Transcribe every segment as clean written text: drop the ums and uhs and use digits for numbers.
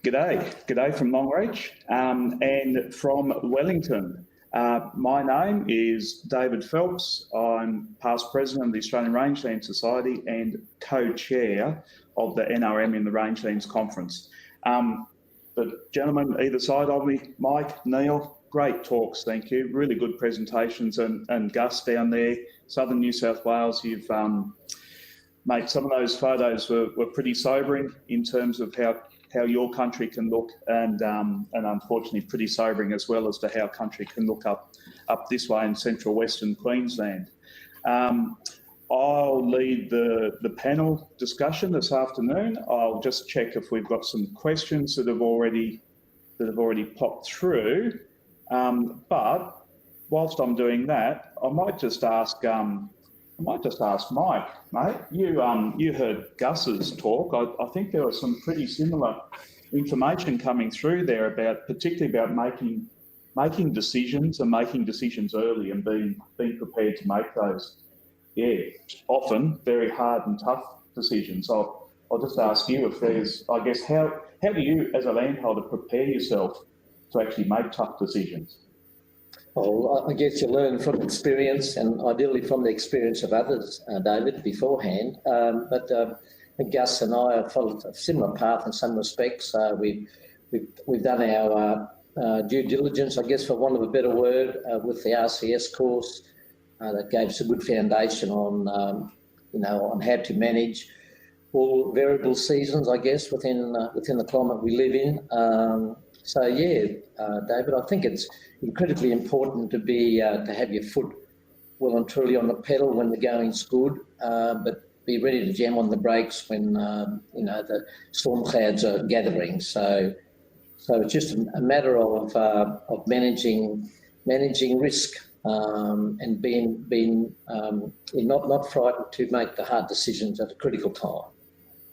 G'day from Longreach and from Wellington. My name is David Phelps. I'm past president of the Australian Rangeland Society and co-chair of the NRM in the Rangelands Conference. The gentlemen either side of me, Mike, Neil, great talks, thank you. Really good presentations, and Gus down there, Southern New South Wales, you've mate, some of those photos were pretty sobering in terms of how your country can look, and unfortunately pretty sobering as well as to how country can look up this way in central Western Queensland. I'll lead the panel discussion this afternoon. I'll just check if we've got some questions that have already popped through. But whilst I'm doing that, I might just ask Mike, mate. You heard Gus's talk. I think there was some pretty similar information coming through there particularly about making decisions and making decisions early and being prepared to make those, often very hard and tough decisions. I'll just ask you if there's, I guess, how do you as a landholder prepare yourself to actually make tough decisions? Well, I guess you learn from experience, and ideally from the experience of others, David, beforehand. But Gus and I have followed a similar path in some respects. We've done our due diligence, I guess, for want of a better word, with the RCS course. That gave us a good foundation on, on how to manage all variable seasons, I guess, within the climate we live in. David, I think it's incredibly important to have your foot well and truly on the pedal when the going's good, but be ready to jam on the brakes when the storm clouds are gathering. So it's just a matter of managing risk and being not frightened to make the hard decisions at a critical time.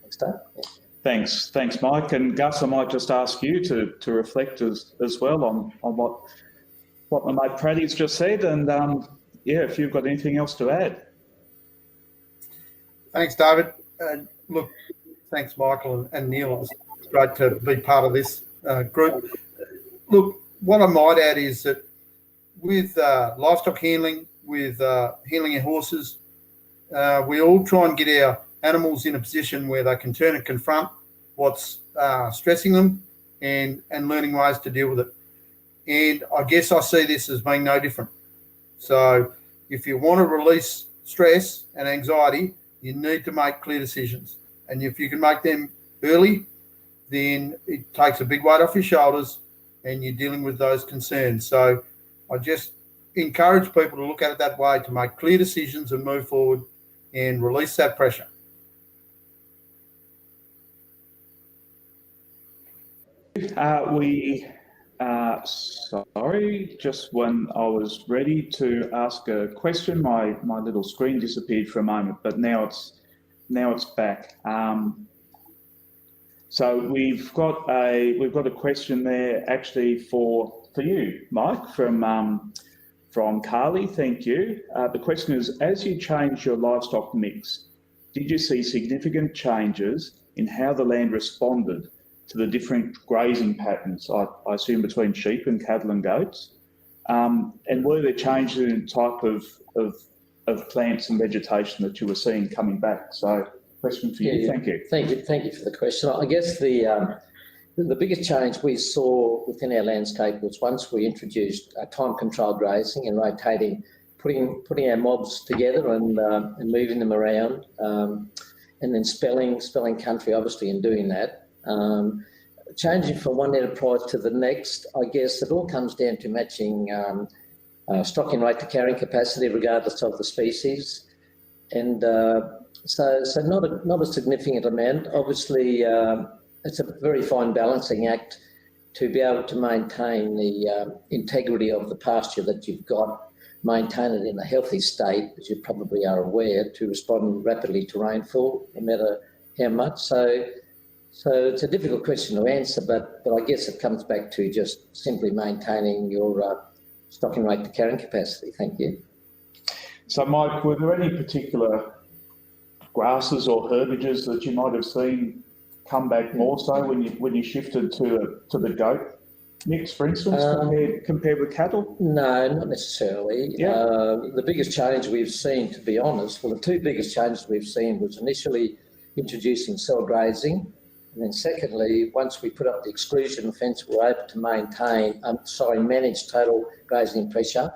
Thanks, Dave. Yeah. Thanks, Mike. And Gus, I might just ask you to reflect as well on what my mate Pratty's just said, and if you've got anything else to add. Thanks, David. Look, thanks, Michael and Neil. It's great to be part of this group. Look, what I might add is that with livestock handling, with handling our horses, we all try and get our animals in a position where they can turn and confront what's stressing them and learning ways to deal with it. And I guess I see this as being no different. So if you want to release stress and anxiety, you need to make clear decisions. And if you can make them early, then it takes a big weight off your shoulders and you're dealing with those concerns. So I just encourage people to look at it that way, to make clear decisions and move forward and release that pressure. Sorry, just when I was ready to ask a question, my little screen disappeared for a moment, but now it's back. So we've got a question there actually for you, Mike, from Carly. Thank you. The question is: as you change your livestock mix, did you see significant changes in how the land responded to the different grazing patterns, I assume between sheep and cattle and goats? And were there changes in type of plants and vegetation that you were seeing coming back? So, question for you. Thank you. Thank you for the question. I guess the biggest change we saw within our landscape was once we introduced time-controlled grazing and rotating, putting our mobs together and moving them around, and then spelling country, obviously, in doing that. Changing from one enterprise to the next, I guess it all comes down to matching stocking rate to carrying capacity regardless of the species, and so not a significant amount. Obviously, it's a very fine balancing act to be able to maintain the integrity of the pasture that you've got, maintain it in a healthy state, as you probably are aware, to respond rapidly to rainfall, no matter how much. So it's a difficult question to answer, but I guess it comes back to just simply maintaining your stocking rate to carrying capacity. Thank you. So, Mike, were there any particular grasses or herbages that you might have seen come back more so when you shifted to the goat mix, for instance, compared with cattle? No, not necessarily. Yeah. The biggest change we've seen, to be honest, well, the two biggest changes we've seen was initially introducing cell grazing, and then secondly, once we put up the exclusion fence, we were able to manage total grazing pressure.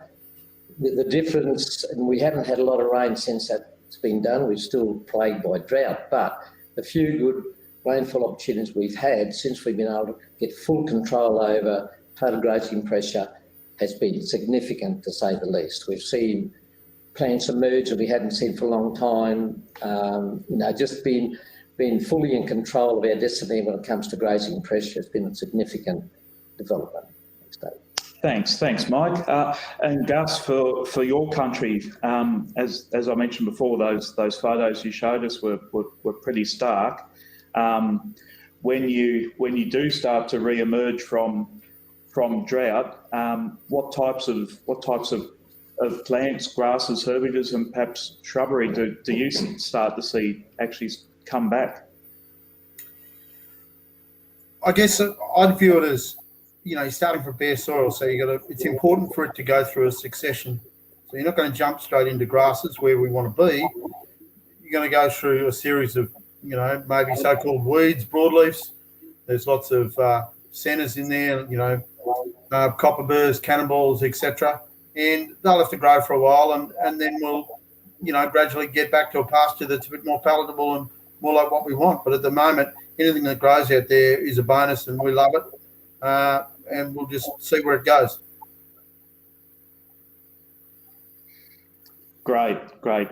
The difference, and we haven't had a lot of rain since that's been done, we're still plagued by drought, but the few good rainfall opportunities we've had since we've been able to get full control over total grazing pressure has been significant, to say the least. We've seen plants emerge that we hadn't seen for a long time, just being fully in control of our destiny when it comes to grazing pressure has been a significant development. Thanks, Mike. And Gus, for your country, as I mentioned before, those photos you showed us were pretty stark. When you do start to re-emerge from drought, what types of plants, grasses, herbivores, and perhaps shrubbery do you start to see actually come back? I guess I'd view it as, you're starting from bare soil, so it's important for it to go through a succession. So you're not going to jump straight into grasses where we want to be. You're going to go through a series of, maybe so-called weeds, broadleafs. There's lots of centres in there, copperburs, cannonballs, etc. And they'll have to grow for a while, and then we'll, gradually get back to a pasture that's a bit more palatable and more like what we want. But at the moment, anything that grows out there is a bonus, and we love it. And we'll just see where it goes. Great.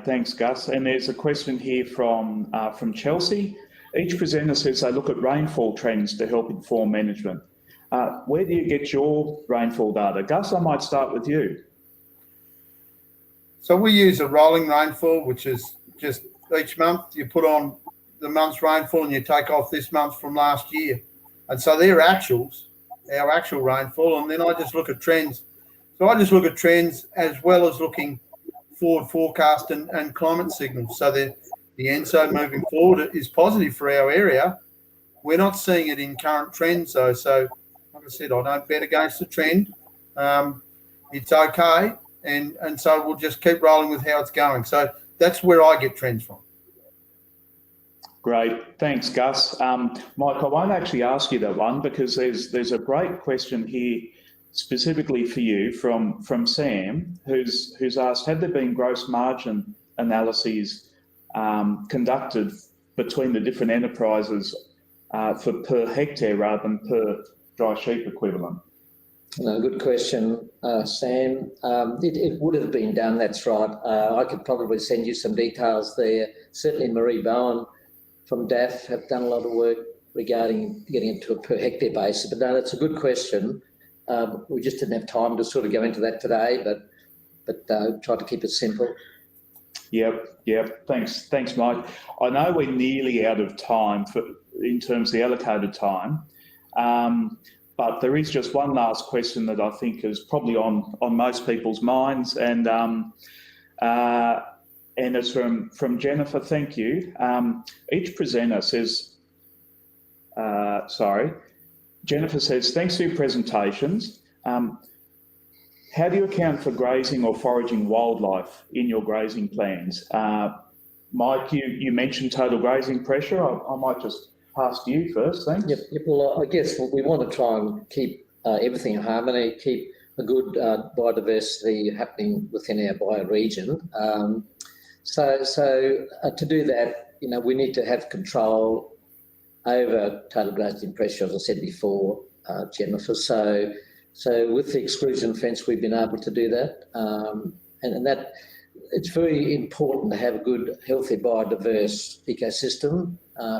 Thanks, Gus. And there's a question here from Chelsea. Each presenter says they look at rainfall trends to help inform management. Where do you get your rainfall data? Gus, I might start with you. So we use a rolling rainfall, which is just each month you put on the month's rainfall and you take off this month from last year. And so they're actuals, our actual rainfall, and then I just look at trends. So I just look at trends as well as looking forward forecast and climate signals. So the ENSO moving forward is positive for our area. We're not seeing it in current trends though. So like I said, I don't bet against the trend. It's okay. And so we'll just keep rolling with how it's going. So that's where I get trends from. Great, thanks, Gus. Mike, I won't actually ask you that one because there's a great question here specifically for you from Sam, who's asked, have there been gross margin analyses conducted between the different enterprises for per hectare rather than per dry sheep equivalent? No, good question, Sam. It would have been done, that's right. I could probably send you some details there. Certainly Marie Bowen from DAF have done a lot of work regarding getting it to a per hectare basis. But no, that's a good question. We just didn't have time to sort of go into that today, but try to keep it simple. Yep. Thanks, Mike. I know we're nearly out of time in terms of the allocated time, but there is just one last question that I think is probably on most people's minds, and it's from Jennifer. Thank you. Each presenter says, Jennifer says, thanks for your presentations. How do you account for grazing or foraging wildlife in your grazing plans? Mike, you mentioned total grazing pressure. I might just pass to you first, thanks. Yep. Well, I guess we want to try and keep everything in harmony, keep a good biodiversity happening within our bioregion. So to do that, we need to have control over total grazing pressure, as I said before, Jennifer. So with the exclusion fence, we've been able to do that, and that it's very important to have a good, healthy, biodiverse ecosystem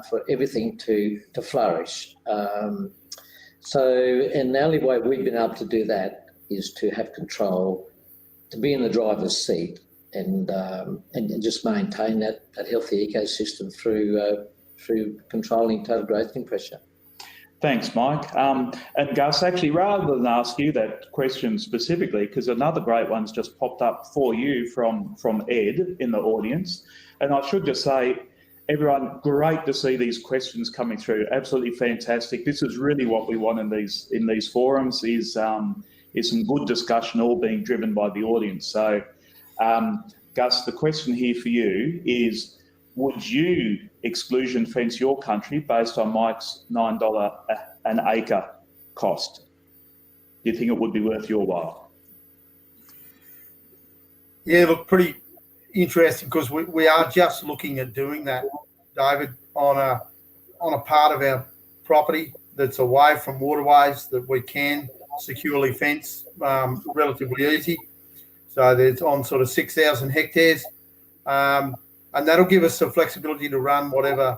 for everything to flourish. And the only way we've been able to do that is to have control, to be in the driver's seat, and just maintain that healthy ecosystem through controlling total grazing pressure. Thanks, Mike. And Gus, actually, rather than ask you that question specifically, because another great one's just popped up for you from Ed in the audience, and I should just say, everyone, great to see these questions coming through. Absolutely fantastic. This is really what we want in these forums is some good discussion, all being driven by the audience. So, Gus, the question here for you is, would you exclusion fence your country based on Mike's $9 an acre cost? Do you think it would be worth your while? Yeah, look, pretty interesting, because we are just looking at doing that, David, on a part of our property that's away from waterways that we can securely fence relatively easy. So it's on sort of 6,000 hectares. And that'll give us the flexibility to run whatever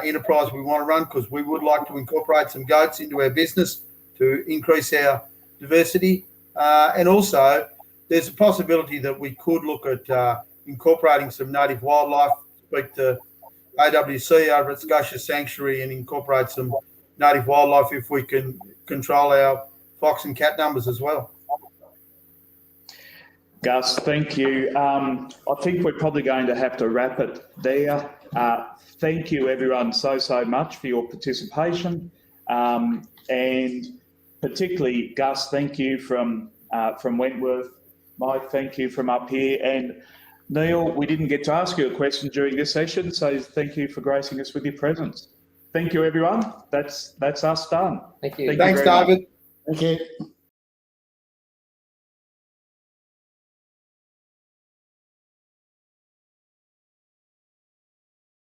enterprise we want to run, because we would like to incorporate some goats into our business to increase our diversity. And also, there's a possibility that we could look at incorporating some native wildlife, speak to AWC over at Scotia Sanctuary and incorporate some native wildlife if we can control our fox and cat numbers as well. Gus, thank you. I think we're probably going to have to wrap it there. Thank you, everyone, so much for your participation. And particularly, Gus, thank you from Wentworth. Mike, thank you from up here. And Neil, we didn't get to ask you a question during this session, so thank you for gracing us with your presence. Thank you, everyone. That's us done. Thank you. Thanks, David. Thank you.